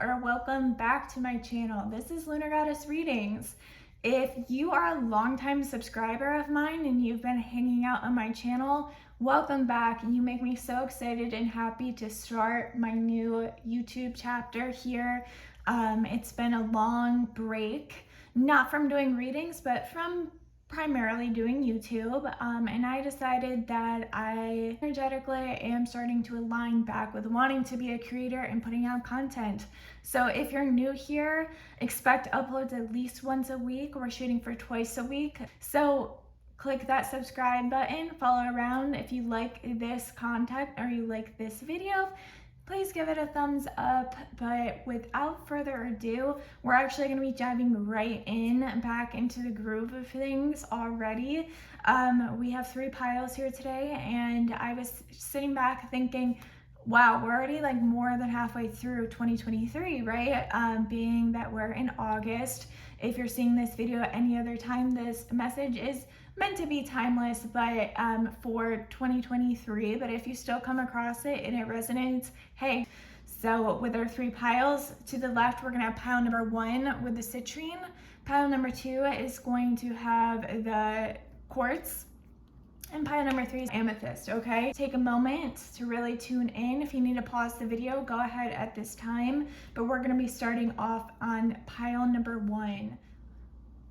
or welcome back to my channel. This is Lunar Goddess Readings. If you are a longtime subscriber of mine and you've been hanging out on my channel, welcome back. You make me so excited and happy to start my new YouTube chapter here. It's been a long break, not from doing readings, but from primarily doing YouTube, and I decided that I energetically am starting to align back with wanting to be a creator and putting out content. So if you're new here, expect uploads at least once a week. We're shooting for twice a week. So click that subscribe button, follow around. If you like this content or you like this video, please give it a thumbs up. But without further ado, we're actually going to be diving right back into the groove of things already. We have 3 piles here today, and I was sitting back thinking, wow, we're already like more than halfway through 2023, right? Being that we're in August. If you're seeing this video at any other time, this message is meant to be timeless, but for 2023. But if you still come across it and it resonates, hey. So with our 3 piles, to the left we're gonna have pile number 1 with the citrine. Pile number 2 is going to have the quartz, and pile number 3 is amethyst. Okay, take a moment to really tune in. If you need to pause the video, go ahead at this time, but we're going to be starting off on pile number 1.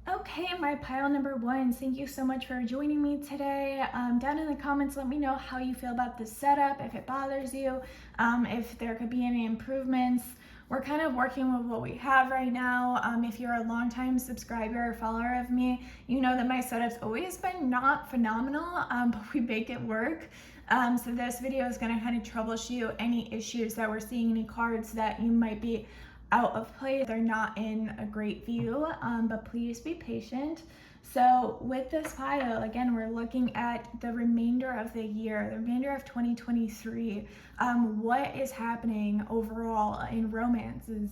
Okay, my pile number 1, thank you so much for joining me today. Down in the comments, let me know how you feel about this setup, if it bothers you, if there could be any improvements. We're kind of working with what we have right now. If you're a longtime subscriber or follower of me, you know that my setup's always been not phenomenal, but we make it work. So this video is going to kind of troubleshoot any issues that we're seeing, any cards that you might be out of place. They're not in a great view, but please be patient. So with this pile, again, we're looking at the remainder of the year, the remainder of 2023. What is happening overall in romance? Is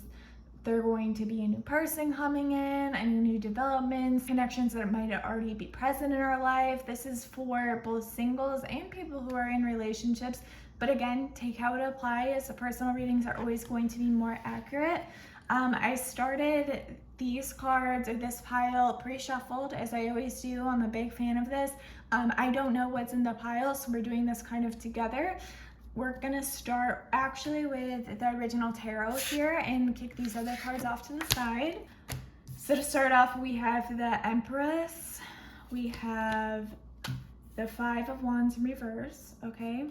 there going to be a new person coming in, any new developments, connections that might already be present in our life? This is for both singles and people who are in relationships. But again, take how it applies. The personal readings are always going to be more accurate. I started these cards, or this pile, pre-shuffled, as I always do. I'm a big fan of this. I don't know what's in the pile, so we're doing this kind of together. We're gonna start actually with the original tarot here and kick these other cards off to the side. So to start off, we have the Empress, we have the 5 of Wands in reverse, okay?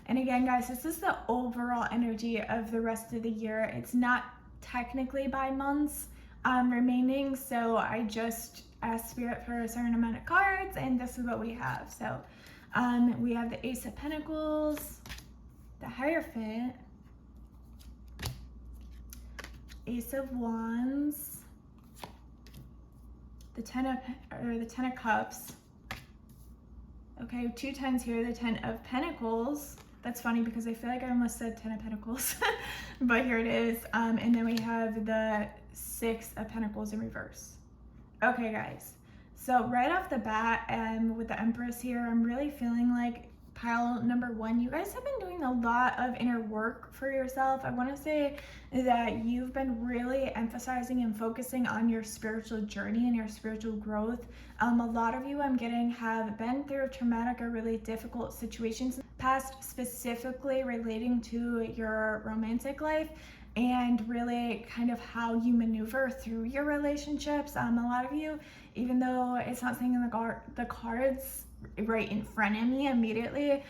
And again, guys, this is the overall energy of the rest of the year. It's not technically by months remaining, so I just asked Spirit for a certain amount of cards, and this is what we have. So we have the Ace of Pentacles, the Hierophant, Ace of Wands, the Ten of Cups. Okay, 2 10s here, the 10 of Pentacles. That's funny because I feel like I almost said 10 of Pentacles, but here it is. And then we have the 6 of Pentacles in reverse. Okay, guys. So right off the bat, with the Empress here, I'm really feeling like pile number 1, you guys have been doing a lot of inner work for yourself. I want to say that you've been really emphasizing and focusing on your spiritual journey and your spiritual growth. A lot of you, I'm getting, have been through traumatic or really difficult situations in the past, specifically relating to your romantic life and really kind of how you maneuver through your relationships. A lot of you, even though it's not saying in the cards right in front of me immediately,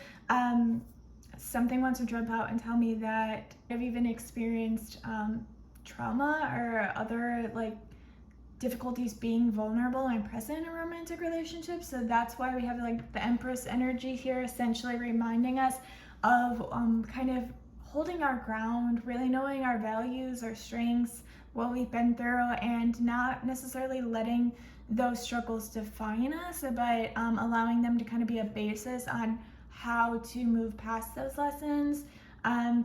something wants to jump out and tell me that I've even experienced trauma or other like difficulties being vulnerable and present in a romantic relationship. So that's why we have like the Empress energy here, essentially reminding us of kind of holding our ground, really knowing our values, our strengths, what we've been through, and not necessarily letting those struggles define us, but allowing them to kind of be a basis on how to move past those lessons.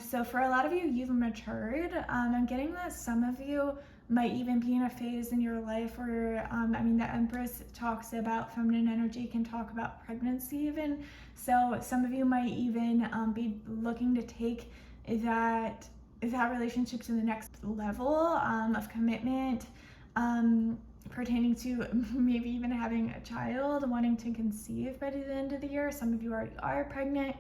So for a lot of you, you've matured. I'm getting that some of you might even be in a phase in your life where, I mean, the Empress talks about feminine energy, can talk about pregnancy even. So some of you might even be looking to take that that relationship to the next level of commitment, pertaining to maybe even having a child, wanting to conceive by the end of the year. Some of you already are pregnant.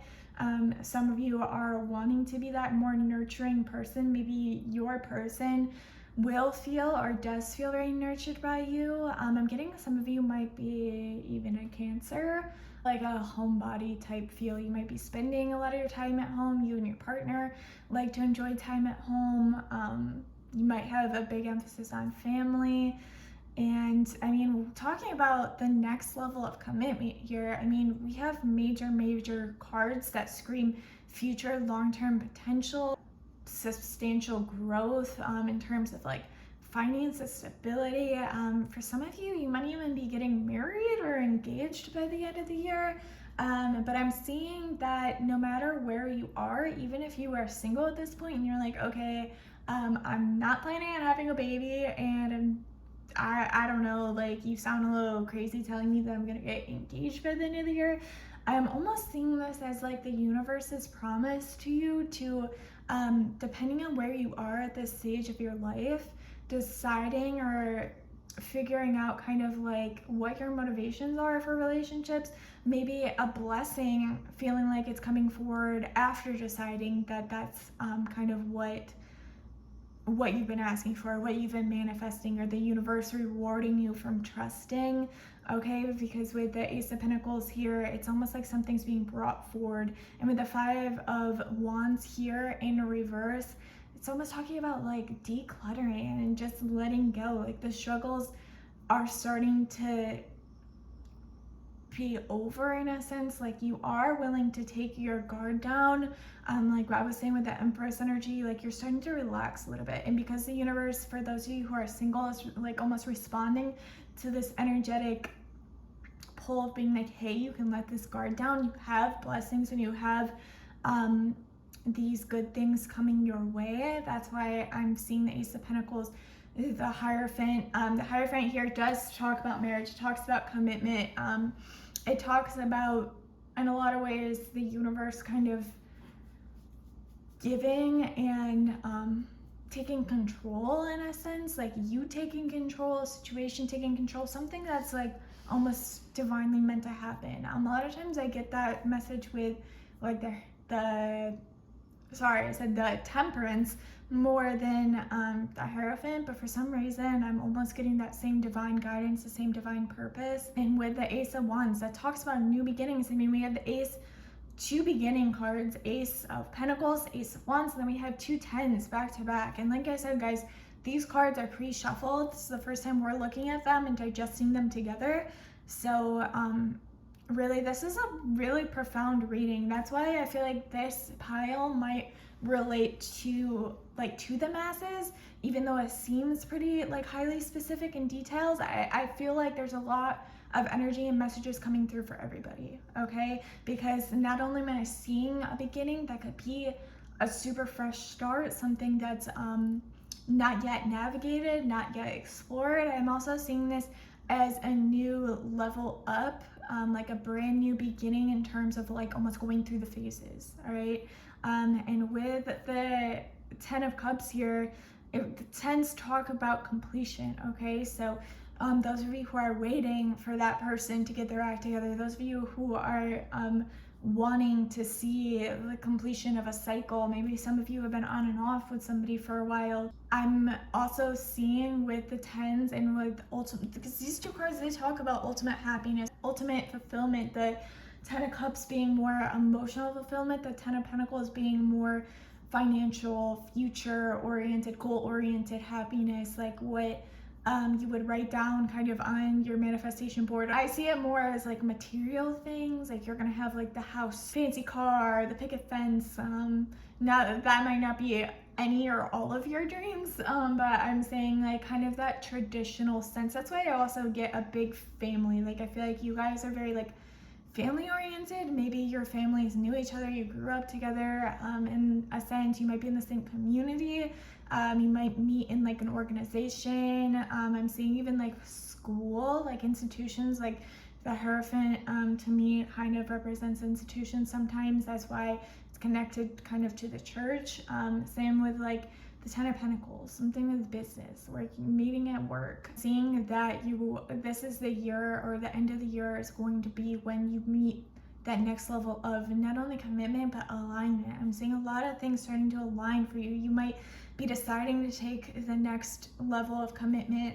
Some of you are wanting to be that more nurturing person. Maybe your person will feel or does feel very nurtured by you. I'm getting some of you might be even a Cancer, like a homebody type feel. You might be spending a lot of your time at home. You and your partner like to enjoy time at home. You might have a big emphasis on family. And I mean, talking about the next level of commitment here, I mean, we have major cards that scream future long-term potential, substantial growth in terms of like finances, stability. For some of you, you might even be getting married or engaged by the end of the year. But I'm seeing that no matter where you are, even if you are single at this point and you're like, okay, I'm not planning on having a baby, and I don't know, like, you sound a little crazy telling me that I'm gonna get engaged by the end of the year. I'm almost seeing this as like the universe's promise to you to, depending on where you are at this stage of your life, deciding or figuring out kind of like what your motivations are for relationships, maybe a blessing feeling like it's coming forward after deciding that that's kind of what you've been asking for, what you've been manifesting, or the universe rewarding you from trusting, okay? Because with the Ace of Pentacles here, it's almost like something's being brought forward. And with the Five of Wands here in reverse, it's almost talking about like decluttering and just letting go. Like the struggles are starting to be over in a sense. Like you are willing to take your guard down. Like I was saying with the Empress energy, like you're starting to relax a little bit. And because the universe, for those of you who are single, is like almost responding to this energetic pull of being like, hey, you can let this guard down. You have blessings and you have these good things coming your way. That's why I'm seeing the Ace of Pentacles, the Hierophant. The Hierophant here does talk about marriage. It talks about commitment. It talks about, in a lot of ways, the universe kind of giving and taking control in a sense, like you taking control, a situation taking control, something that's like almost divinely meant to happen. A lot of times I get that message with like the Temperance more than the Hierophant, but for some reason I'm almost getting that same divine guidance, the same divine purpose. And with the Ace of Wands, that talks about new beginnings. I mean, we have the two beginning cards, Ace of Pentacles, Ace of Wands, and then we have two tens back to back. And like I said, guys, these cards are pre-shuffled. This is the first time we're looking at them and digesting them together. So really, this is a really profound reading. That's why I feel like this pile might relate to the masses, even though it seems pretty like highly specific in details. I feel like there's a lot of energy and messages coming through for everybody, okay? Because not only am I seeing a beginning that could be a super fresh start, something that's not yet navigated, not yet explored, I'm also seeing this as a new level up, like a brand new beginning in terms of like almost going through the phases, all right? And with the Ten of Cups here, it tends to talk about completion, okay? So those of you who are waiting for that person to get their act together, those of you who are wanting to see the completion of a cycle, maybe some of you have been on and off with somebody for a while. I'm also seeing with the tens and with ultimate, because these two cards, they talk about ultimate happiness, ultimate fulfillment. The Ten of Cups being more emotional fulfillment, the Ten of Pentacles being more financial, future-oriented, goal-oriented happiness, like what you would write down kind of on your manifestation board. I see it more as like material things, like you're gonna have like the house, fancy car, the picket fence. Now that might not be any or all of your dreams, but I'm saying like kind of that traditional sense. That's why I also get a big family. Like I feel like you guys are very like family oriented. Maybe your families knew each other, you grew up together, in a sense. You might be in the same community, you might meet in like an organization. I'm seeing even like school, like institutions, like the Hierophant to me kind of represents institutions sometimes. That's why it's connected kind of to the church. Same with like the Ten of Pentacles, something with business, work, meeting at work, seeing that this is the year, or the end of the year is going to be when you meet that next level of not only commitment but alignment. I'm seeing a lot of things starting to align for you. You might be deciding to take the next level of commitment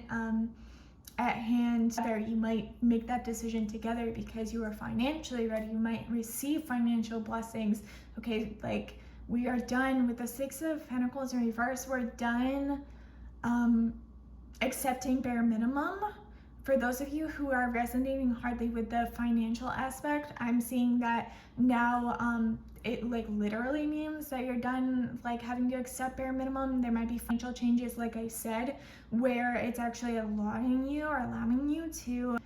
at hand, or you might make that decision together because you are financially ready. You might receive financial blessings. Okay, like, we are done with the Six of Pentacles in reverse. We're done accepting bare minimum. For those of you who are resonating hardly with the financial aspect, I'm seeing that now it like literally means that you're done like having to accept bare minimum. There might be financial changes, like I said, where it's actually allowing you to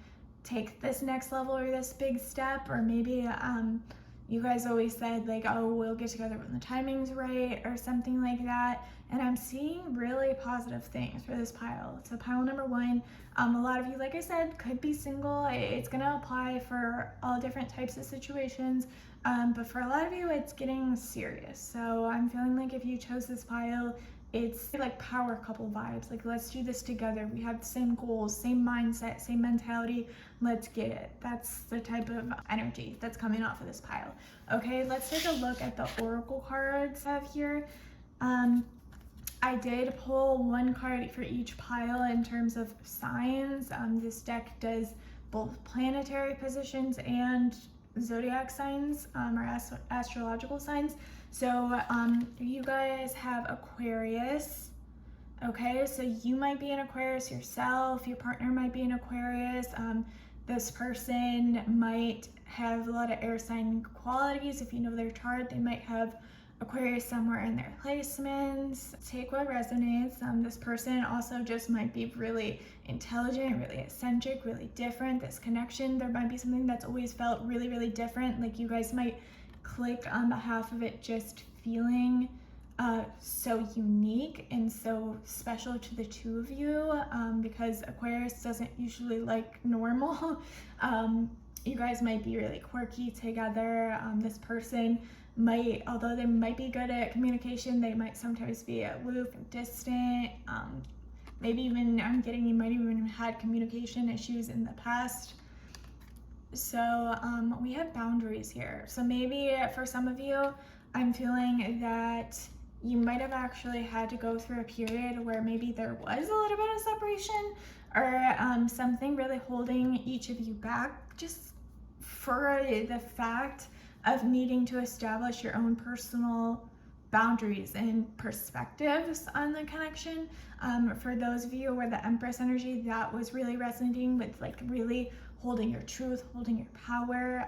take this next level or this big step. Or maybe you guys always said like, oh, we'll get together when the timing's right, or something like that. And I'm seeing really positive things for this pile. So pile number one, a lot of you, like I said, could be single. It's gonna apply for all different types of situations, but for a lot of you, it's getting serious. So I'm feeling like if you chose this pile, it's like power couple vibes. Like, let's do this together. We have the same goals, same mindset, same mentality. Let's get it. That's the type of energy that's coming off of this pile. Okay, let's take a look at the oracle cards I have here. I did pull one card for each pile in terms of signs. This deck does both planetary positions and zodiac signs, or astrological signs. So you guys have Aquarius. Okay, so you might be an Aquarius yourself. Your partner might be an Aquarius. This person might have a lot of air sign qualities. If you know their chart, they might have Aquarius somewhere in their placements. Take what resonates. This person also just might be really intelligent, really eccentric, really different. This connection, there might be something that's always felt really, really different. Like, you guys might click on behalf of it just feeling so unique and so special to the two of you, because Aquarius doesn't usually like normal. You guys might be really quirky together. This person might, although they might be good at communication, they might sometimes be aloof and distant. Maybe even, I'm getting, you might even have had communication issues in the past. So we have boundaries here. So maybe for some of you, I'm feeling that you might have actually had to go through a period where maybe there was a little bit of separation, or something really holding each of you back, just for the fact of needing to establish your own personal boundaries and perspectives on the connection. For those of you where the Empress energy, that was really resonating with, like, really holding your truth, holding your power,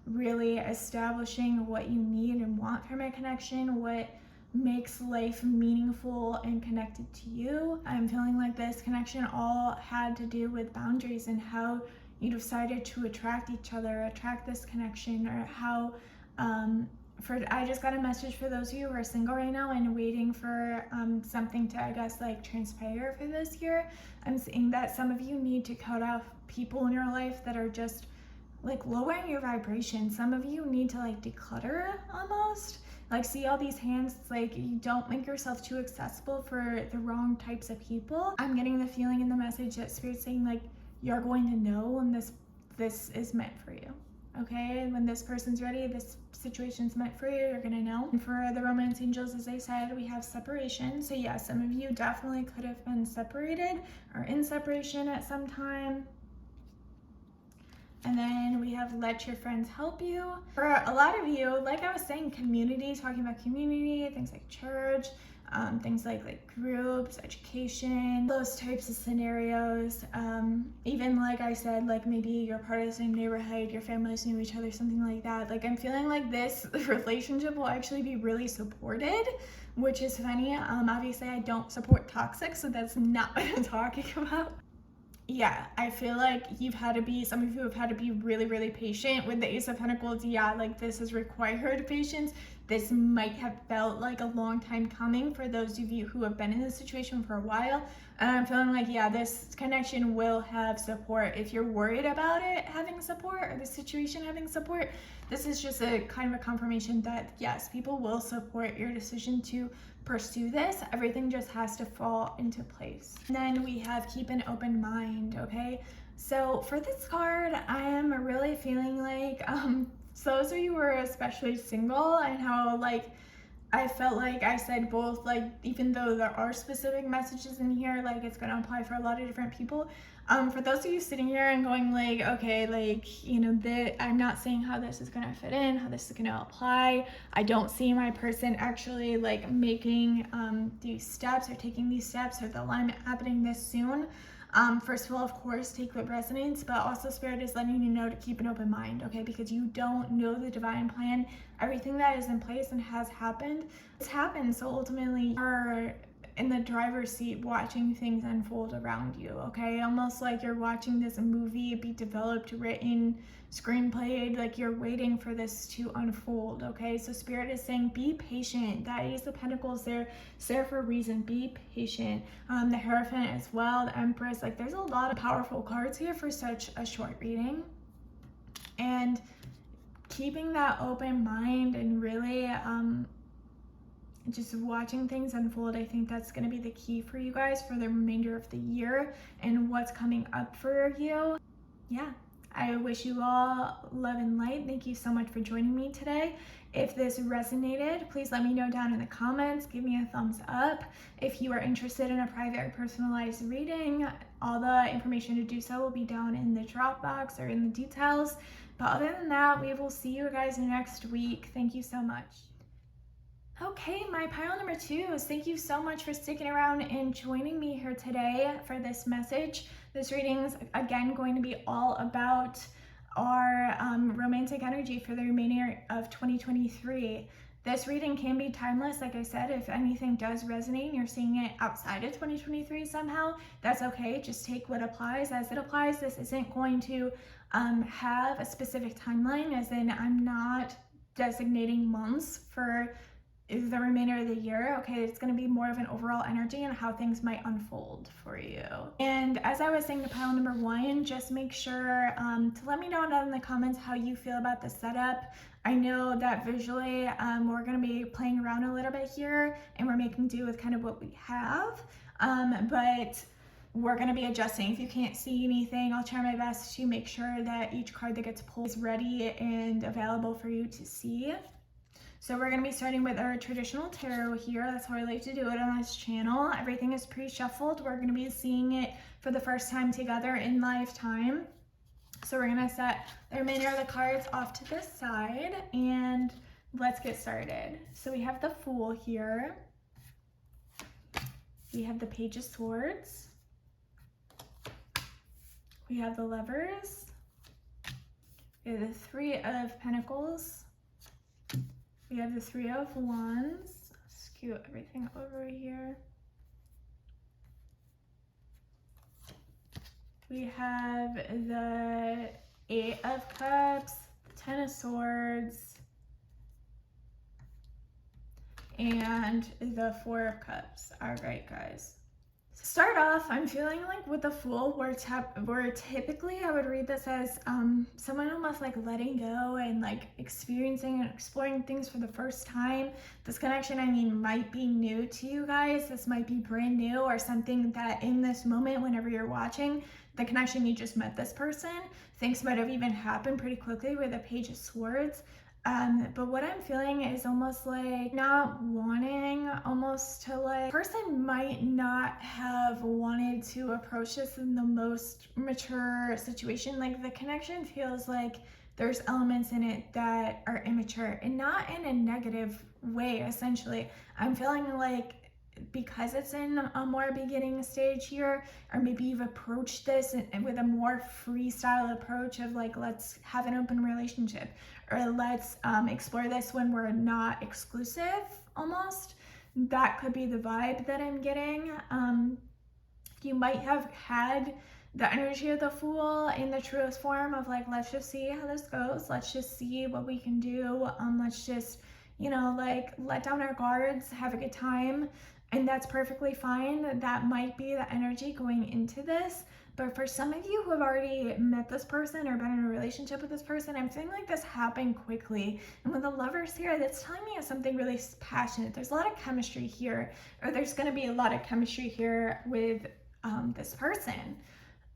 really establishing what you need and want from a connection, what makes life meaningful and connected to you. I'm feeling like this connection all had to do with boundaries and how you decided to attract each other, attract this connection, or how I just got a message for those of you who are single right now and waiting for something to, I guess, like, transpire for this year. I'm seeing that some of you need to cut off people in your life that are just like lowering your vibration. Some of you need to like declutter almost. Like, see all these hands, it's like you don't make yourself too accessible for the wrong types of people. I'm getting the feeling in the message that Spirit's saying, like, you're going to know when this is meant for you. Okay, when this person's ready, this situation's meant for you, you're gonna know. And for the romance angels, as I said, we have separation. So yeah, some of you definitely could have been separated or in separation at some time. And then we have let your friends help you. For a lot of you, like I was saying, community, talking about community, things like church, things like groups, education, those types of scenarios. Even like I said, like maybe you're part of the same neighborhood, your families knew each other, something like that. Like, I'm feeling like this relationship will actually be really supported, which is funny. Obviously I don't support toxic, so that's not what I'm talking about. Yeah, I feel like some of you have had to be really, really patient with the Ace of Pentacles. Yeah, like, this has required patience this might have felt like a long time coming for those of you who have been in this situation for a while. And I'm feeling like, yeah, this connection will have support. If you're worried about it having support, or the situation having support, this is just a kind of a confirmation that yes, people will support your decision to pursue this. Everything just has to fall into place. And then we have keep an open mind, okay? So for this card, I am really feeling like, so those of you who are especially single, and how like I felt like I said both, like even though there are specific messages in here, like it's gonna apply for a lot of different people. For those of you sitting here and going like, okay, like, you know, I'm not saying how this is gonna fit in, how this is gonna apply. I don't see my person actually like making these steps or taking these steps or the alignment happening this soon. First of all, of course, take what resonates, but also Spirit is letting you know to keep an open mind, okay? Because you don't know the divine plan. Everything that is in place and has happened, it's happened. So ultimately, you're in the driver's seat watching things unfold around you, okay? Almost like you're watching this movie be developed, written, screenplayed, like you're waiting for this to unfold, okay? So Spirit is saying be patient. That Ace of Pentacles there, it's there for a reason. Be patient. The Hierophant as well, the Empress, like there's a lot of powerful cards here for such a short reading. And keeping that open mind and really just watching things unfold, I think that's going to be the key for you guys for the remainder of the year and what's coming up for you. Yeah, I wish you all love and light. Thank you so much for joining me today. If this resonated, please let me know down in the comments. Give me a thumbs up. If you are interested in a private or personalized reading, all the information to do so will be down in the drop box or in the details. But other than that, we will see you guys next week. Thank you so much. Okay, my pile number 2 is thank you so much for sticking around and joining me here today for this message. This reading is again going to be all about our romantic energy for the remainder of 2023. This reading can be timeless, like I said. If anything does resonate and you're seeing it outside of 2023 somehow, that's okay. Just take what applies as it applies. This isn't going to have a specific timeline, as in I'm not designating months for the remainder of the year, okay? It's going to be more of an overall energy and how things might unfold for you. And as I was saying to pile number 1, just make sure to let me know down in the comments how you feel about the setup. I know that visually we're going to be playing around a little bit here and we're making do with kind of what we have, but we're going to be adjusting. If you can't see anything, I'll try my best to make sure that each card that gets pulled is ready and available for you to see. So we're going to be starting with our traditional tarot here. That's how I like to do it on this channel. Everything is pre-shuffled. We're going to be seeing it for the first time together in lifetime. So we're going to set the remainder of the cards off to this side and let's get started. So we have the Fool here. We have the Page of Swords. We have the Lovers. We have the Three of Pentacles. We have the Three of Wands. Scoot everything over here. We have the Eight of Cups, the Ten of Swords, and the Four of Cups. All right, guys. To start off, I'm feeling like with the Fool, where typically I would read this as someone almost like letting go and like experiencing and exploring things for the first time. This connection, I mean, might be new to you guys. This might be brand new or something that in this moment, whenever you're watching the connection, you just met this person. Things might have even happened pretty quickly with the Page of Swords. But what I'm feeling is almost like not wanting, almost to like, person might not have wanted to approach this in the most mature situation. Like the connection feels like there's elements in it that are immature and not in a negative way, essentially. I'm feeling like because it's in a more beginning stage here, or maybe you've approached this with a more freestyle approach of like, let's have an open relationship, or let's explore this when we're not exclusive almost. That could be the vibe that I'm getting. You might have had the energy of the Fool in the truest form of like, let's just see how this goes. Let's just see what we can do. Let's just, like let down our guards, have a good time, and that's perfectly fine. That might be the energy going into this. But for some of you who have already met this person or been in a relationship with this person, I'm feeling like this happened quickly. And with the Lovers here, that's telling me of something really passionate. There's a lot of chemistry here, or there's going to be a lot of chemistry here with this person.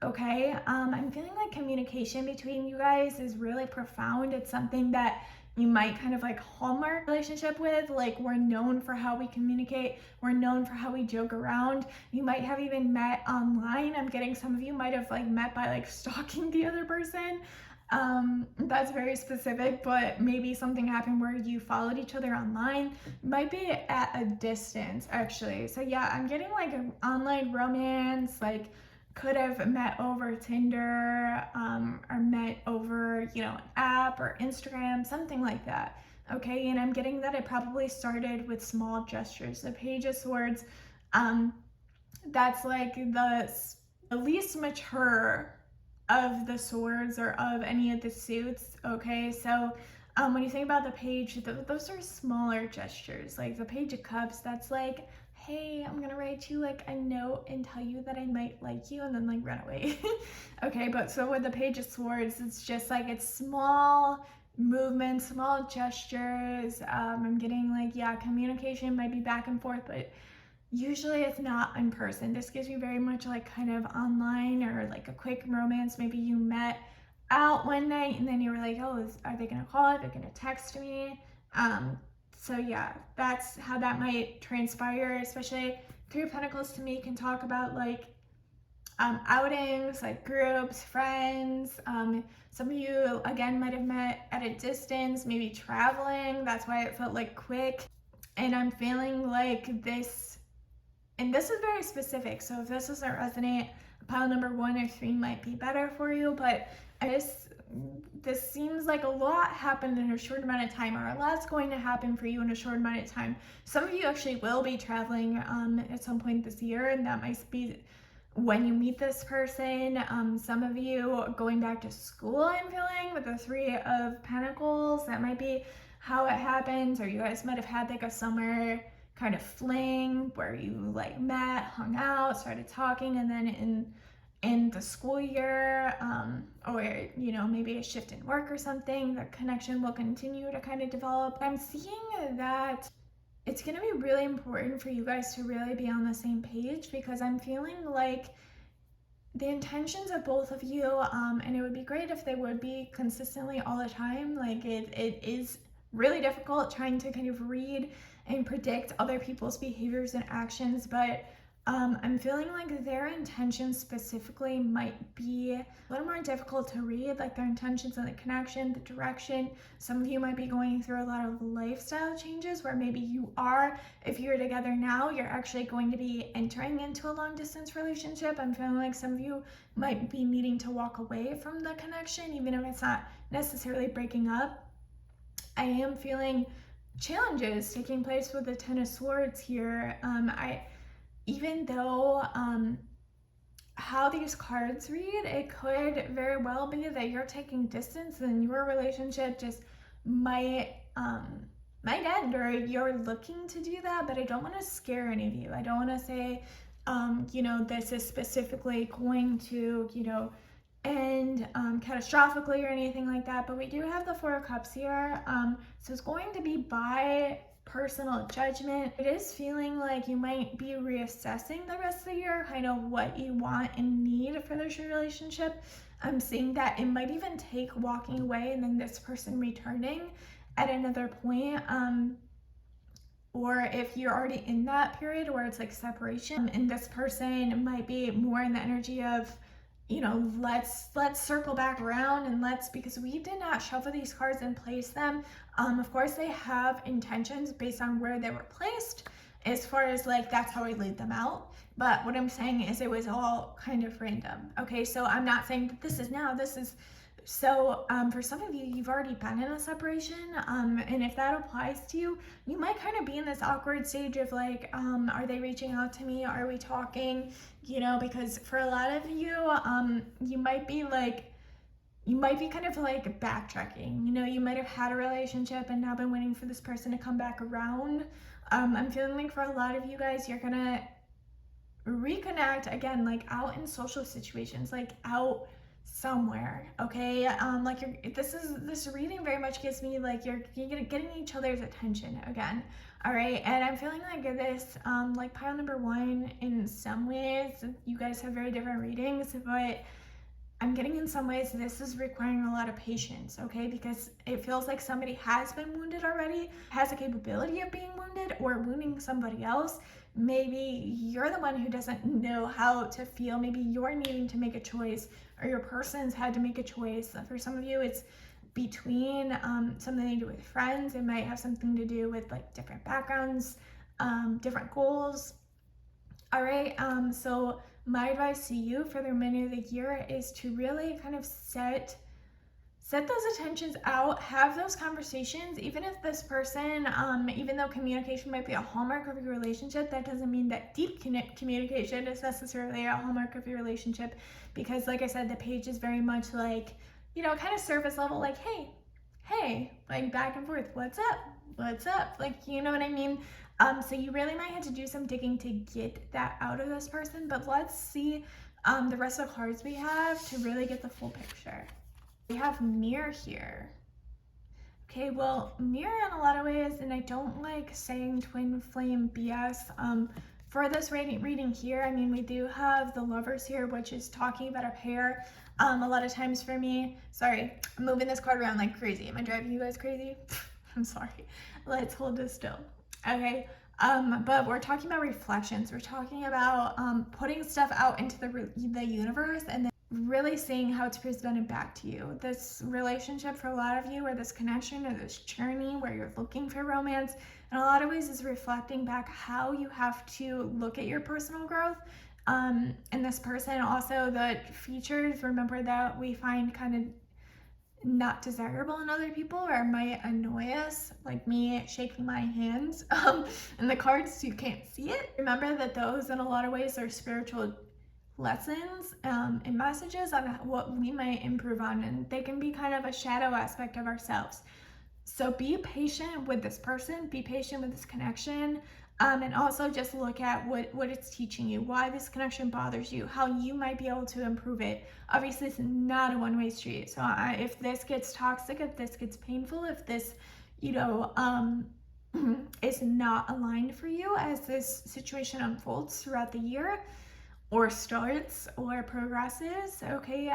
Okay, I'm feeling like communication between you guys is really profound. It's something that you might kind of like hallmark relationship with. Like, we're known for how we communicate, we're known for how we joke around. You might have even met online. I'm getting some of you might have like met by like stalking the other person. That's very specific, but maybe something happened where you followed each other online. Might be at a distance actually. So yeah, I'm getting like an online romance, like could have met over Tinder, or met over, an app or Instagram, something like that. Okay, and I'm getting that it probably started with small gestures. The Page of Swords, that's like the least mature of the swords or of any of the suits. Okay, so when you think about the Page, those are smaller gestures. Like the Page of Cups, that's like, hey, I'm gonna write you like a note and tell you that I might like you, and then like run away. Okay, but so with the Page of Swords, it's just like, it's small movements, small gestures. I'm getting like, yeah, communication might be back and forth, but usually it's not in person. This gives me very much like kind of online or like a quick romance. Maybe you met out one night and then you were like, oh, are they gonna call? Are they gonna text me? So yeah, that's how that might transpire. Especially Three of Pentacles to me can talk about like outings, like groups, friends. Some of you again might have met at a distance, maybe traveling. That's why it felt like quick. And I'm feeling like this, and this is very specific. So if this doesn't resonate, pile number 1 or 3 might be better for you. But this seems like a lot happened in a short amount of time, or a lot's going to happen for you in a short amount of time. Some of you actually will be traveling at some point this year, and that might be when you meet this person. Some of you going back to school, I'm feeling, with the Three of Pentacles. That might be how it happens. Or you guys might have had like a summer kind of fling where you like met, hung out, started talking, and then in the school year, or maybe a shift in work or something, the connection will continue to kind of develop. I'm seeing that it's going to be really important for you guys to really be on the same page, because I'm feeling like the intentions of both of you, and it would be great if they would be consistently all the time. Like it is really difficult trying to kind of read and predict other people's behaviors and actions, but I'm feeling like their intentions specifically might be a little more difficult to read, like their intentions and the connection, the direction. Some of you might be going through a lot of lifestyle changes where maybe you are, if you're together now, you're actually going to be entering into a long distance relationship. I'm feeling like some of you might be needing to walk away from the connection, even if it's not necessarily breaking up. I am feeling challenges taking place with the Ten of Swords here. Even though how these cards read, it could very well be that you're taking distance and your relationship just might end, or you're looking to do that. But I don't want to scare any of you. I don't want to say this is specifically going to end catastrophically or anything like that. But we do have the Four of Cups here, so it's going to be by personal judgment. It is feeling like you might be reassessing the rest of the year, kind of what you want and need for this relationship. I'm seeing that it might even take walking away and then this person returning at another point, or if you're already in that period where it's like separation, and this person might be more in the energy of let's circle back around, and because we did not shuffle these cards and place them. Of course they have intentions based on where they were placed, as far as like that's how I laid them out. But what I'm saying is it was all kind of random. Okay, so I'm not saying that this is so for some of you, you've already been in a separation, and if that applies to you, you might kind of be in this awkward stage of like, are they reaching out to me? Are we talking? Because for a lot of you, you might be like you might be kind of like backtracking. You know, you might have had a relationship and now been waiting for this person to come back around. I'm feeling like for a lot of you guys, you're gonna reconnect again, like out in social situations, like out somewhere, okay? Like this reading very much gives me like you're getting each other's attention again, all right? And I'm feeling like this, like pile number one, in some ways, you guys have very different readings, but I'm getting in some ways this is requiring a lot of patience, okay? Because it feels like somebody has been wounded already, has a capability of being wounded or wounding somebody else. Maybe you're the one who doesn't know how to feel. Maybe you're needing to make a choice, or your person's had to make a choice. For some of you, it's between something to do with friends. It might have something to do with like different backgrounds, different goals. All right, so my advice to you for the remainder of the year is to really kind of set those intentions out, have those conversations. Even if this person, even though communication might be a hallmark of your relationship, that doesn't mean that deep communication is necessarily a hallmark of your relationship, because like I said, the page is very much like, you know, kind of surface level, like, hey, like back and forth, what's up, like, you know what I mean? So you really might have to do some digging to get that out of this person, but let's see the rest of the cards we have to really get the full picture. We have mirror here. Okay, well, mirror in a lot of ways, and I don't like saying twin flame BS. For this reading here, I mean, we do have the lovers here, which is talking about a pair. A lot of times for me, sorry, I'm moving this card around like crazy. Am I driving you guys crazy? I'm sorry. Let's hold this still. Okay, but we're talking about reflections. We're talking about putting stuff out into the universe and then really seeing how it's presented back to you. This relationship for a lot of you, or this connection, or this journey where you're looking for romance, in a lot of ways is reflecting back how you have to look at your personal growth. And this person also, the features, remember, that we find kind of not desirable in other people or might annoy us, like me shaking my hands in the cards, so you can't see it. Remember that those in a lot of ways are spiritual lessons and messages on what we might improve on, and they can be kind of a shadow aspect of ourselves. So be patient with this person, be patient with this connection, and also just look at what it's teaching you, why this connection bothers you, how you might be able to improve it. Obviously, it's not a one-way street. So if this gets toxic, if this gets painful, if this, you know, is not aligned for you as this situation unfolds throughout the year, or starts or progresses, okay,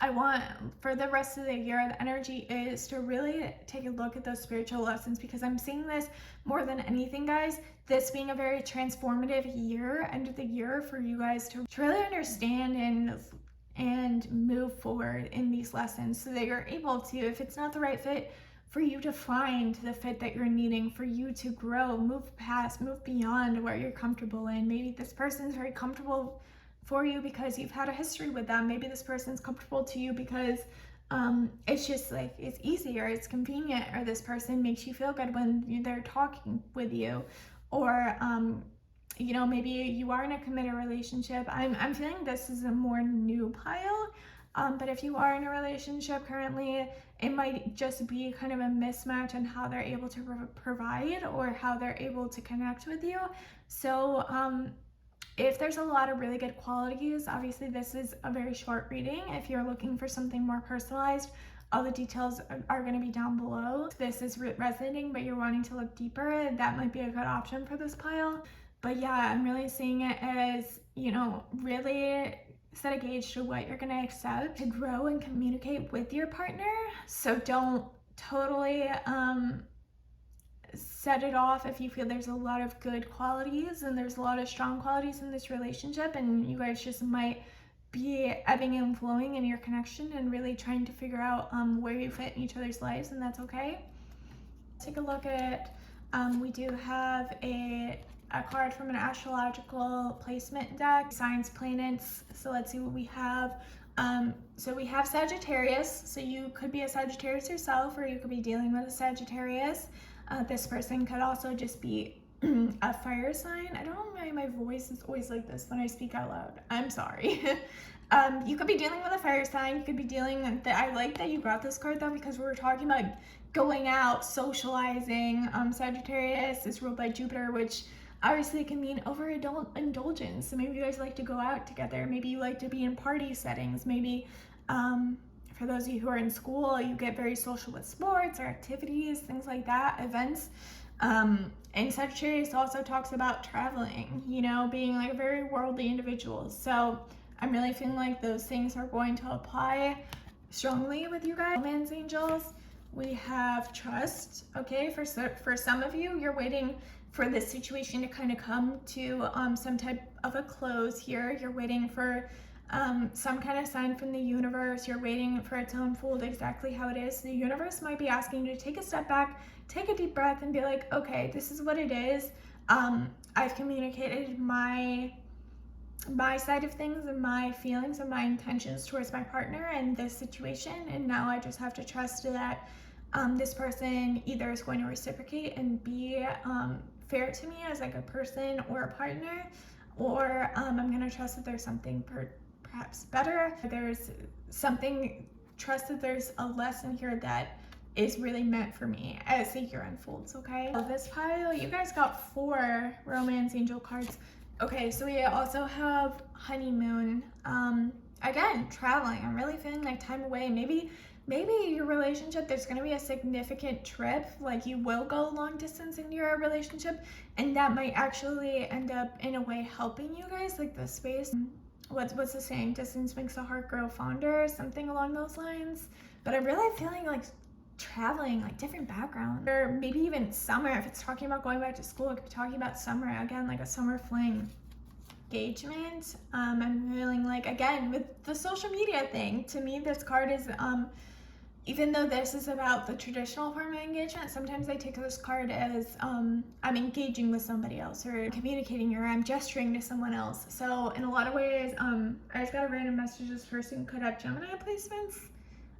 I want for the rest of the year, the energy is to really take a look at those spiritual lessons, because I'm seeing this more than anything, guys, this being a very transformative year, end of the year, for you guys to really understand and move forward in these lessons, so that you're able to, if it's not the right fit, for you to find the fit that you're needing, for you to grow, move past, move beyond where you're comfortable in. Maybe this person's very comfortable for you because you've had a history with them. Maybe this person's comfortable to you because it's just like, it's easier, it's convenient, or this person makes you feel good when they're talking with you. Or you know, maybe you are in a committed relationship. I'm feeling this is a more new pile. But if you are in a relationship currently, it might just be kind of a mismatch in how they're able to provide or how they're able to connect with you. So if there's a lot of really good qualities, obviously this is a very short reading. If you're looking for something more personalized, all the details are going to be down below. If this is resonating, but you're wanting to look deeper, that might be a good option for this pile. But yeah, I'm really seeing it as, you know, really set a gauge to what you're going to accept to grow and communicate with your partner. So don't totally set it off if you feel there's a lot of good qualities and there's a lot of strong qualities in this relationship, and you guys just might be ebbing and flowing in your connection and really trying to figure out where you fit in each other's lives, and that's okay. Take a look at, we do have a card from an astrological placement deck, signs, planets. So let's see what we have. So we have Sagittarius, so you could be a Sagittarius yourself, or you could be dealing with a Sagittarius. This person could also just be a fire sign. I don't know why my voice is always like this when I speak out loud. I'm sorry. You could be dealing with a fire sign. You could be dealing. I like that you got this card though, because we're talking about going out, socializing. Sagittarius is ruled by Jupiter, which obviously can mean overindulgence. So maybe you guys like to go out together. Maybe you like to be in party settings. Maybe for those of you who are in school, you get very social with sports or activities, things like that, events. And Sagittarius also talks about traveling, you know, being like a very worldly individual. So I'm really feeling like those things are going to apply strongly with you guys. Romance angels, we have trust. Okay, for some of you, you're waiting for this situation to kind of come to some type of a close here. You're waiting for some kind of sign from the universe. You're waiting for it to unfold exactly how it is. The universe might be asking you to take a step back, take a deep breath, and be like, okay, this is what it is. I've communicated my side of things and my feelings and my intentions towards my partner and this situation, and now I just have to trust that this person either is going to reciprocate and be fair to me as like a person or a partner, or I'm going to trust that there's something perhaps better. There's something, trust that there's a lesson here that is really meant for me as the year unfolds. Okay, so this pile, you guys got 4 romance angel cards. Okay, so we also have honeymoon. Again, traveling. I'm really feeling like time away. Maybe your relationship, there's going to be a significant trip. Like you will go long distance in your relationship, and that might actually end up in a way helping you guys. Like the space. What's the saying? Distance makes the heart grow fonder, something along those lines. But I'm really feeling like traveling, like different background, or maybe even summer. If it's talking about going back to school, it could be talking about summer again, like a summer fling engagement. I'm feeling like, again, with the social media thing, to me this card is even though this is about the traditional form of engagement, sometimes I take this card as I'm engaging with somebody else, or communicating, or I'm gesturing to someone else. So in a lot of ways, I just got a random message. This person could have Gemini placements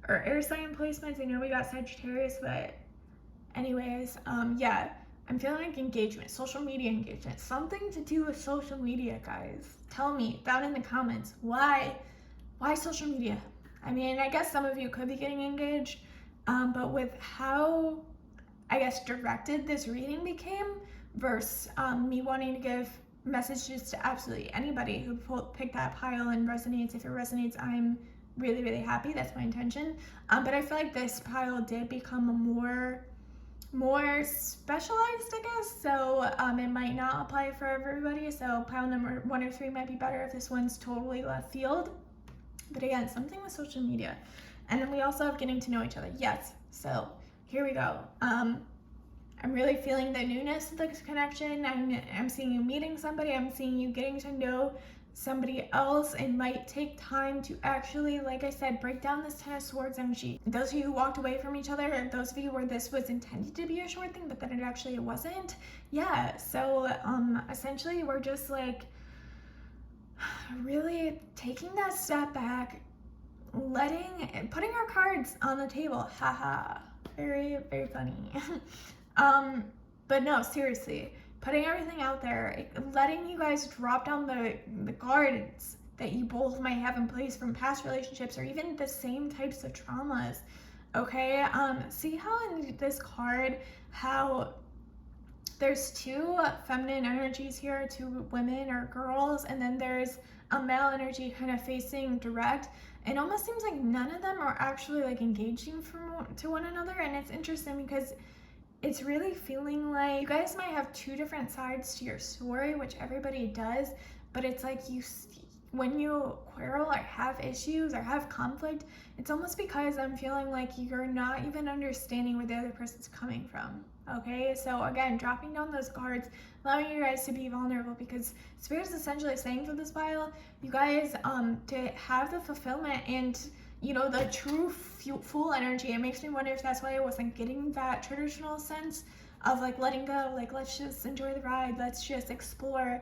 or air sign placements. I know we got Sagittarius, but anyways, yeah, I'm feeling like engagement, social media engagement, something to do with social media, guys. Tell me down in the comments, why social media? I mean, I guess some of you could be getting engaged, but with how, I guess, directed this reading became versus me wanting to give messages to absolutely anybody who picked that pile and resonates. If it resonates, I'm really, really happy. That's my intention. But I feel like this pile did become a more specialized, I guess. So it might not apply for everybody. So pile number 1 or 3 might be better if this one's totally left field. But again, something with social media. And then we also have getting to know each other. Yes. So here we go. I'm really feeling the newness of this connection. I'm seeing you meeting somebody. I'm seeing you getting to know somebody else. It might take time to actually, like I said, break down this 10 of Swords energy. Those of you who walked away from each other, and those of you where this was intended to be a short thing, but then it actually wasn't. Yeah. So essentially we're just like really taking that step back, putting our cards on the table. Haha. Very, very funny. But no, seriously, putting everything out there, letting you guys drop down the guards that you both might have in place from past relationships, or even the same types of traumas. Okay, see how in this card, how there's 2 feminine energies here, 2 women or girls, and then there's a male energy kind of facing direct. It almost seems like none of them are actually like engaging to one another, and it's interesting because it's really feeling like you guys might have 2 different sides to your story, which everybody does, but it's like when you quarrel or have issues or have conflict, it's almost because I'm feeling like you're not even understanding where the other person's coming from. Okay, so again, dropping down those cards, allowing you guys to be vulnerable, because Spirit is essentially saying for this pile, you guys to have the fulfillment and, you know, the true full energy. It makes me wonder if that's why I wasn't getting that traditional sense of like letting go, like let's just enjoy the ride, let's just explore,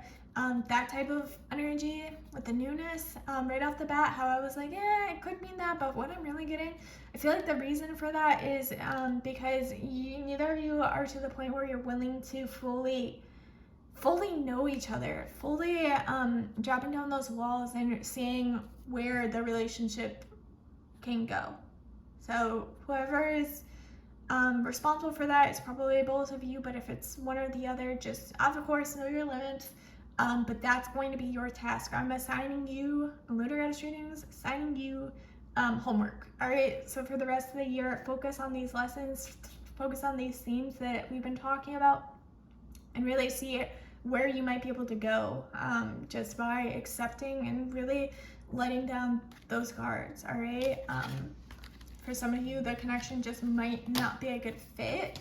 that type of energy with the newness right off the bat. How I was like, yeah, it could mean that, but what I'm really getting, I feel like the reason for that is because neither of you are to the point where you're willing to fully fully know each other, fully dropping down those walls and seeing where the relationship can go. So whoever is responsible for that is probably both of you, but if it's one or the other, just of course know your limits. But that's going to be your task. I'm assigning you lunar goddess readings, assigning you homework. All right, so for the rest of the year, focus on these lessons, focus on these themes that we've been talking about, and really see where you might be able to go just by accepting and really letting down those guards. All right, for some of you, the connection just might not be a good fit.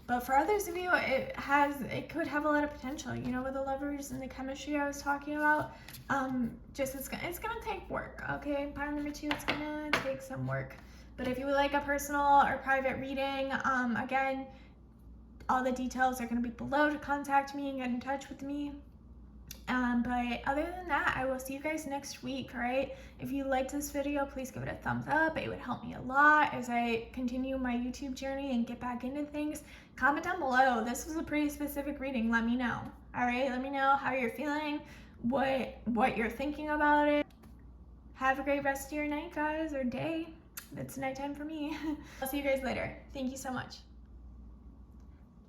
But for others of you, it could have a lot of potential. You know, with the lovers and the chemistry I was talking about, it's gonna take work, okay? Pile number 2, it's gonna take some work. But if you would like a personal or private reading, again, all the details are gonna be below to contact me and get in touch with me. But other than that, I will see you guys next week, all right? If you liked this video, please give it a thumbs up. It would help me a lot as I continue my YouTube journey and get back into things. Comment down below. This was a pretty specific reading. Let me know, all right? Let me know how you're feeling, what you're thinking about it. Have a great rest of your night, guys, or day. It's nighttime for me. I'll see you guys later. Thank you so much.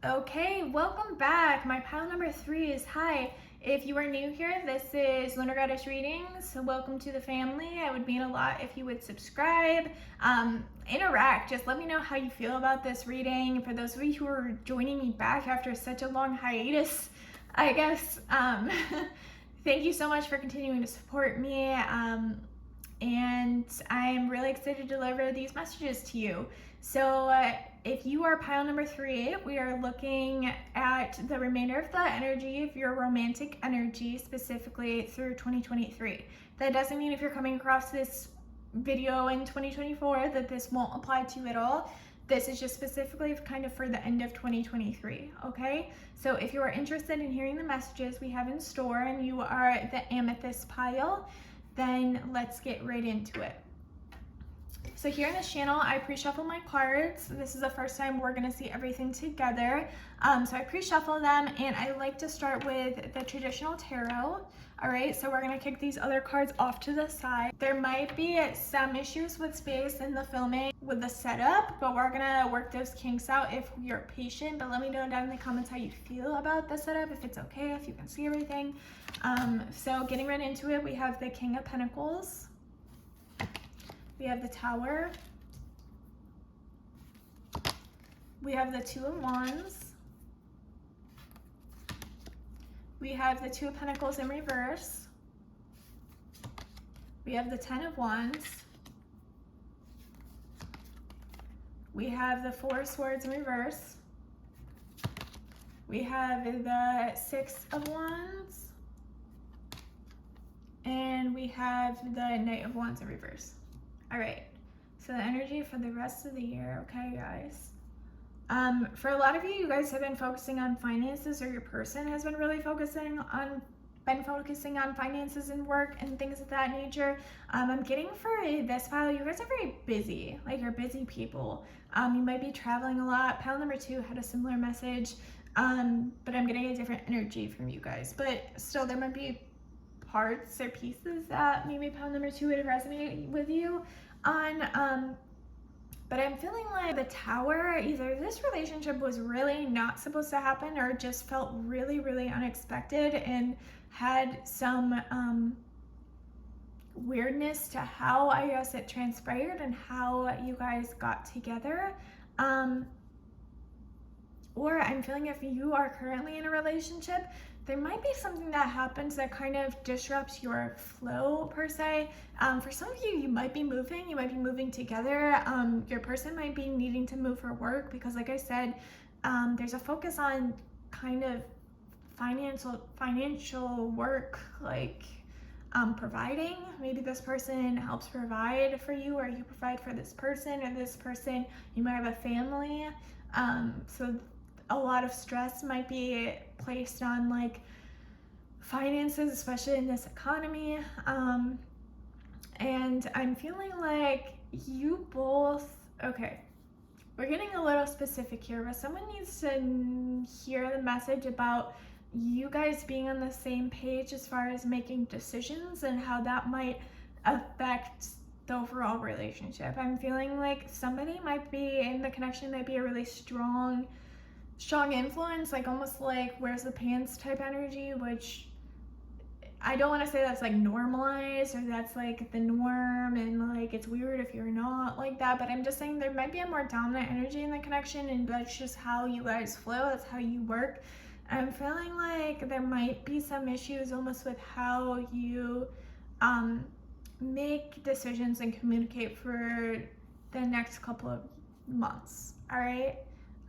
Okay, welcome back. My pile number 3 is hi. If you are new here, this is Lunar Goddess Readings. So welcome to the family. It would mean a lot if you would subscribe, interact. Just let me know how you feel about this reading. For those of you who are joining me back after such a long hiatus, I guess, thank you so much for continuing to support me. And I'm really excited to deliver these messages to you. So if you are pile number 3, we are looking at the remainder of the energy of your romantic energy, specifically through 2023. That doesn't mean if you're coming across this video in 2024 that this won't apply to you at all. This is just specifically kind of for the end of 2023, okay? So if you are interested in hearing the messages we have in store and you are the amethyst pile, then let's get right into it. So here in this channel, I pre-shuffle my cards. This is the first time we're gonna see everything together. So I pre-shuffle them, and I like to start with the traditional tarot. All right, so we're gonna kick these other cards off to the side. There might be some issues with space in the filming with the setup, but we're gonna work those kinks out if you're patient. But let me know down in the comments how you feel about the setup, if it's okay, if you can see everything. So getting right into it, we have the King of Pentacles. We have the Tower. We have the Two of Wands. We have the Two of Pentacles in reverse. We have the Ten of Wands. We have the Four of Swords in reverse. We have the Six of Wands. And we have the Knight of Wands in reverse. All right, so the energy for the rest of the year, okay, guys? For a lot of you, you guys have been focusing on finances, or your person has been really focusing on finances and work and things of that nature. I'm getting for this pile, you guys are very busy, like you're busy people. You might be traveling a lot. Pile number 2 had a similar message, but I'm getting a different energy from you guys. But still, there might be parts or pieces that maybe pile number 2 would resonate with you on, but I'm feeling like the Tower, either this relationship was really not supposed to happen or just felt really, really unexpected and had some weirdness to how, I guess, it transpired and how you guys got together. Or I'm feeling if you are currently in a relationship, there might be something that happens that kind of disrupts your flow, per se. For some of you, you might be moving together. Your person might be needing to move for work because, like I said, there's a focus on kind of financial work, like providing. Maybe this person helps provide for you, or you provide for this person, or this person, you might have a family. So a lot of stress might be placed on like finances, especially in this economy. And I'm feeling like you both, okay, we're getting a little specific here, but someone needs to hear the message about you guys being on the same page as far as making decisions and how that might affect the overall relationship. I'm feeling like somebody might be in the connection, might be a really strong influence, like almost like where's the pants type energy, which I don't want to say that's like normalized or that's like the norm and like it's weird if you're not like that, but I'm just saying there might be a more dominant energy in the connection, and that's just how you guys flow, that's how you work. I'm feeling like there might be some issues almost with how you make decisions and communicate for the next couple of months, all right?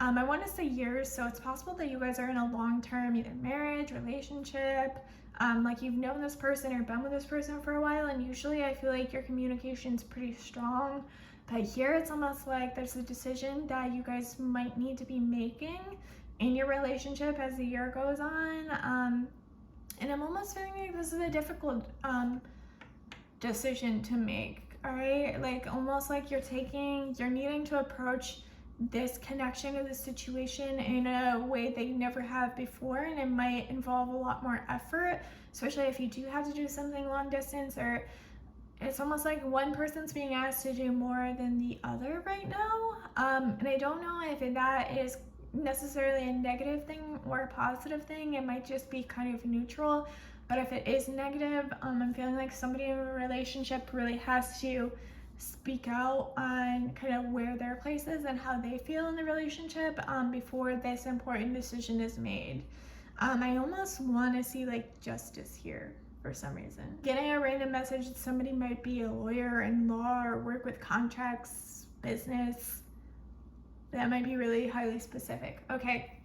I want to say years, so it's possible that you guys are in a long-term either marriage, relationship, like you've known this person or been with this person for a while, and usually I feel like your communication's pretty strong, but here it's almost like there's a decision that you guys might need to be making in your relationship as the year goes on, and I'm almost feeling like this is a difficult decision to make, all right? Like almost like you're needing to approach this connection or this situation in a way that you never have before, and it might involve a lot more effort, especially if you do have to do something long distance, or it's almost like one person's being asked to do more than the other right now, and I don't know if that is necessarily a negative thing or a positive thing. It might just be kind of neutral, but if it is negative, I'm feeling like somebody in a relationship really has to speak out on kind of where their place is and how they feel in the relationship before this important decision is made. I almost want to see like justice here for some reason. Getting a random message that somebody might be a lawyer in law or work with contracts, business, that might be really highly specific. Okay,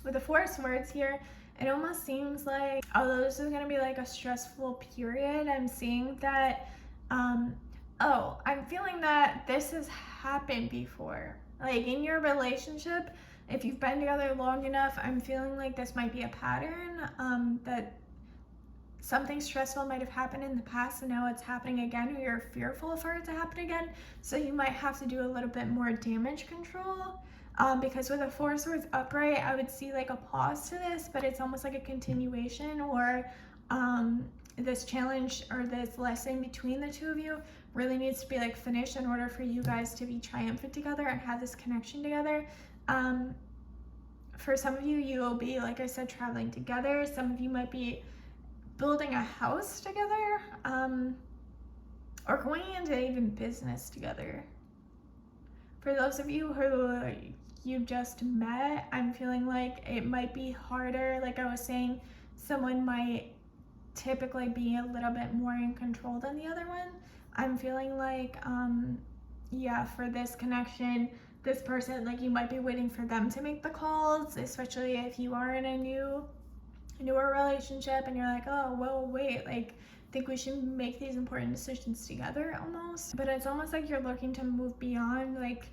with the Four of Swords here, it almost seems like, although this is going to be like a stressful period, I'm seeing that I'm feeling that this has happened before. Like in your relationship, if you've been together long enough, I'm feeling like this might be a pattern, that something stressful might have happened in the past and now it's happening again, or you're fearful for it to happen again. So you might have to do a little bit more damage control. Because with a Four of Swords upright, I would see like a pause to this, but it's almost like a continuation, or this challenge or this lesson between the two of you really needs to be like finished in order for you guys to be triumphant together and have this connection together. For some of you, you'll be, like I said, traveling together. Some of you might be building a house together, or going into even business together. For those of you who you just met, I'm feeling like it might be harder. Like I was saying, someone might typically be a little bit more in control than the other one. I'm feeling like, for this connection, this person, like you might be waiting for them to make the calls, especially if you are in a newer relationship and you're like, oh, well, wait, like, I think we should make these important decisions together almost. But it's almost like you're looking to move beyond, like,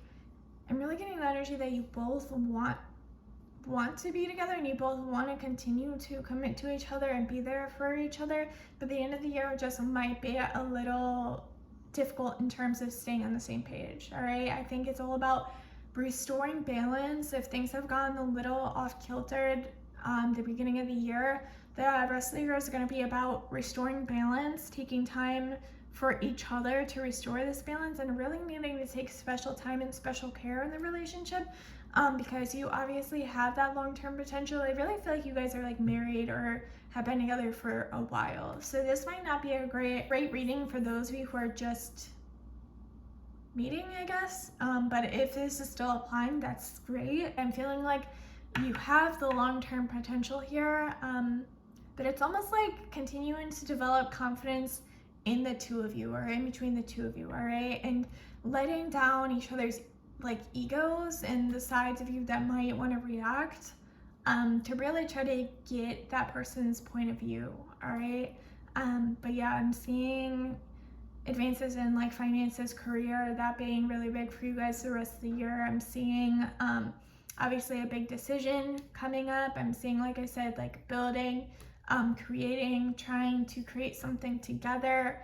I'm really getting the energy that you both want to be together and you both want to continue to commit to each other and be there for each other, but the end of the year just might be a little difficult in terms of staying on the same page. All right, I think it's all about restoring balance. If things have gone a little off kiltered the beginning of the year, the rest of the year is going to be about restoring balance, taking time for each other to restore this balance, and really needing to take special time and special care in the relationship, because you obviously have that long-term potential. I really feel like you guys are like married or have been together for a while. So this might not be a great reading for those of you who are just meeting, I guess. But if this is still applying, that's great. I'm feeling like you have the long-term potential here, but it's almost like continuing to develop confidence in the two of you, or in between the two of you, all right? And letting down each other's like egos and the sides of you that might want to react, to really try to get that person's point of view, all right? But yeah, I'm seeing advances in like finances, career, that being really big for you guys the rest of the year. I'm seeing obviously a big decision coming up. I'm seeing, like I said, like building, creating, trying to create something together.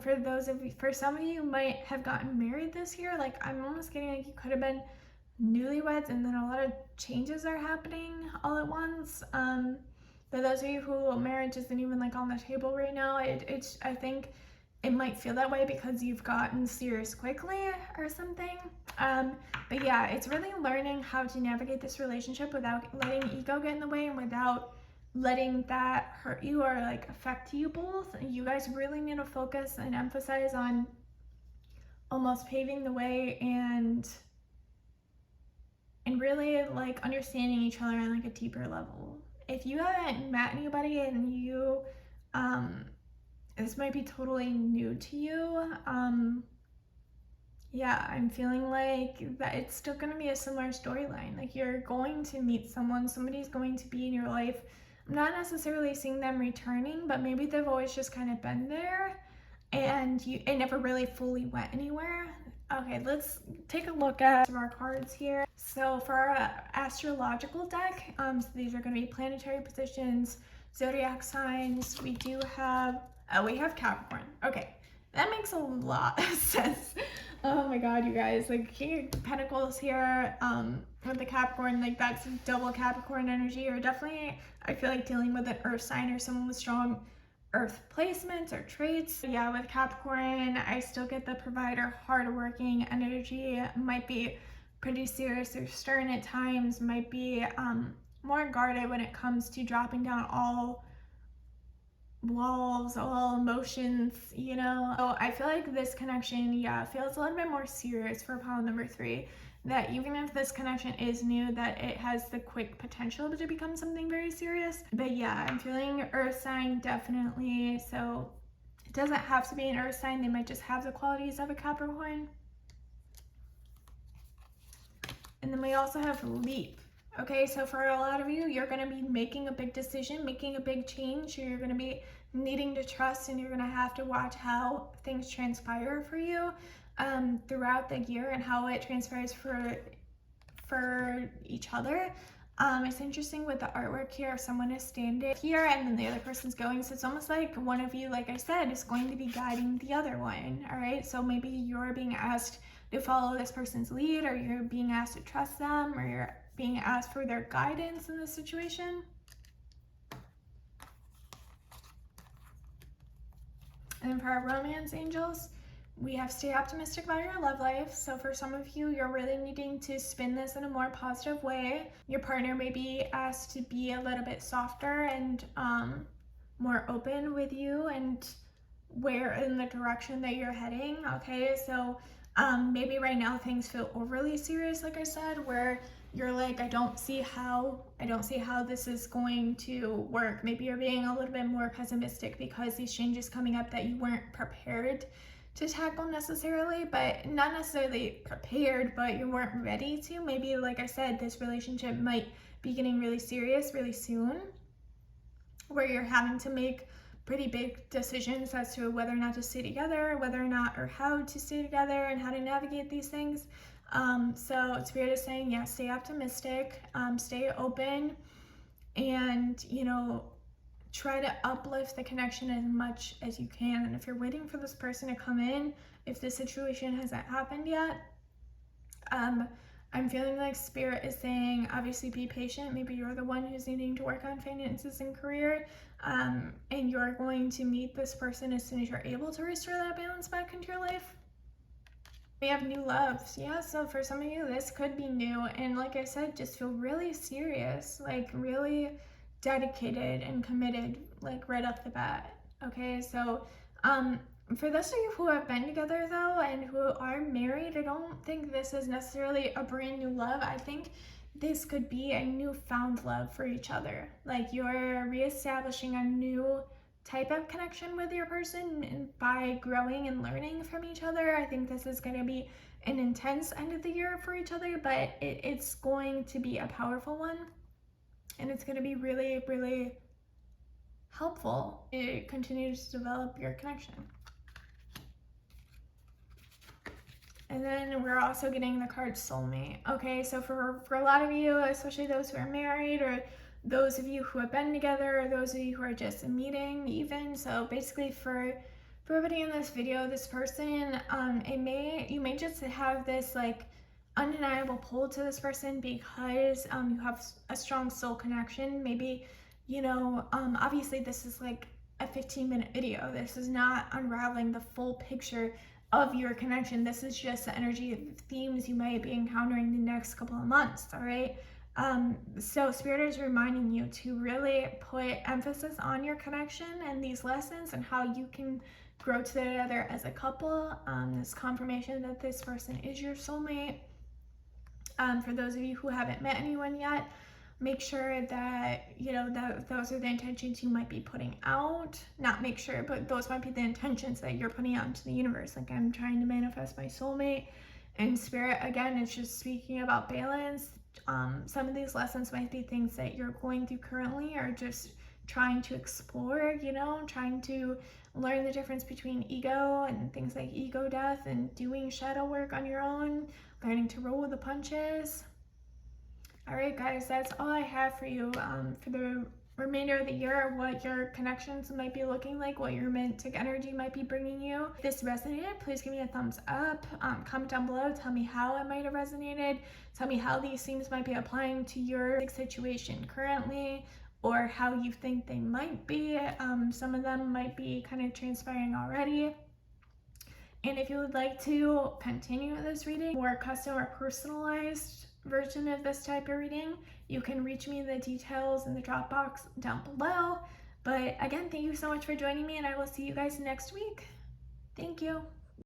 For some of you might have gotten married this year. Like I'm almost getting like you could have been newlyweds and then a lot of changes are happening all at once. For those of you who marriage isn't even like on the table right now, it's I think it might feel that way because you've gotten serious quickly or something. But yeah, it's really learning how to navigate this relationship without letting ego get in the way and without letting that hurt you or like affect you both. You guys really need to focus and emphasize on almost paving the way and really like understanding each other on like a deeper level. If you haven't met anybody and you this might be totally new to you, yeah, I'm feeling like that it's still going to be a similar storyline. Like you're going to meet someone, somebody's going to be in your life. I'm not necessarily seeing them returning, but maybe they've always just kind of been there and it never really fully went anywhere. Okay, let's take a look at our cards here. So for our astrological deck, so these are going to be planetary positions, zodiac signs. We do have, we have Capricorn. Okay, that makes a lot of sense. Oh my god, you guys, like King of Pentacles here, with the Capricorn, like that's double Capricorn energy, or definitely I feel like dealing with an earth sign or someone with strong earth placements or traits. Yeah, with Capricorn, I still get the provider, hardworking energy, might be pretty serious or stern at times, might be more guarded when it comes to dropping down all walls, all emotions, you know. So I feel like this connection, yeah, feels a little bit more serious for pile number 3. That even if this connection is new, that it has the quick potential to become something very serious. But yeah, I'm feeling earth sign definitely. So it doesn't have to be an earth sign. They might just have the qualities of a Capricorn. And then we also have leap. Okay, so for a lot of you, you're going to be making a big decision, making a big change. You're going to be needing to trust, and you're going to have to watch how things transpire for you throughout the year and how it transpires for each other. It's interesting with the artwork here, someone is standing here and then the other person's going, so it's almost like one of you, like I said, is going to be guiding the other one. All right, so maybe you're being asked to follow this person's lead, or you're being asked to trust them, or you're being asked for their guidance in this situation. And then for our romance angels, we have stay optimistic about your love life. So for some of you, you're really needing to spin this in a more positive way. Your partner may be asked to be a little bit softer and more open with you and where in the direction that you're heading. Okay, so maybe right now things feel overly serious, like I said, where you're like, I don't see how this is going to work. Maybe you're being a little bit more pessimistic because these changes coming up that you weren't prepared to tackle necessarily, but not necessarily prepared, but you weren't ready to. Maybe, like I said, this relationship might be getting really serious really soon, where you're having to make pretty big decisions as to whether or not to stay together, whether or not or how to stay together, and how to navigate these things. So Spirit is saying, yeah, stay optimistic, stay open, and, you know, try to uplift the connection as much as you can. And if you're waiting for this person to come in, if this situation hasn't happened yet, I'm feeling like Spirit is saying, obviously be patient. Maybe you're the one who's needing to work on finances and career, and you're going to meet this person as soon as you're able to restore that balance back into your life. We have new loves. Yeah, so for some of you, this could be new. And like I said, just feel really serious, like really dedicated and committed, like right off the bat. Okay, so for those of you who have been together though and who are married, I don't think this is necessarily a brand new love. I think this could be a newfound love for each other. Like you're reestablishing a new type of connection with your person, and by growing and learning from each other. I think this is going to be an intense end of the year for each other, but it's going to be a powerful one, and it's going to be really, really helpful to continue to develop your connection. And then we're also getting the card soulmate. Okay, so for a lot of you, especially those who are married, or those of you who have been together, or those of you who are just meeting even, so basically for everybody in this video, this person, you may just have this like undeniable pull to this person because you have a strong soul connection. Maybe Obviously this is like a 15-minute video. This is not unraveling the full picture of your connection. This is just the energy themes you might be encountering the next couple of months, all right? So Spirit is reminding you to really put emphasis on your connection and these lessons and how you can grow together as a couple. This confirmation that this person is your soulmate. For those of you who haven't met anyone yet, make sure that, that those are the intentions you might be putting out. Not make sure, but those might be the intentions that you're putting out into the universe. Like, I'm trying to manifest my soulmate. And Spirit, again, it's just speaking about balance. Some of these lessons might be things that you're going through currently, or just trying to explore, trying to learn the difference between ego and things like ego death and doing shadow work on your own, learning to roll with the punches. All right, guys, that's all I have for you for the remainder of the year, what your connections might be looking like, what your romantic energy might be bringing you. If this resonated, please give me a thumbs up. Comment down below, tell me how it might have resonated. Tell me how these things might be applying to your situation currently, or how you think they might be. Some of them might be kind of transpiring already. And if you would like to continue this reading, more custom or personalized version of this type of reading, you can reach me in the details in the drop box down below. But again, thank you so much for joining me, and I will see you guys next week. Thank you.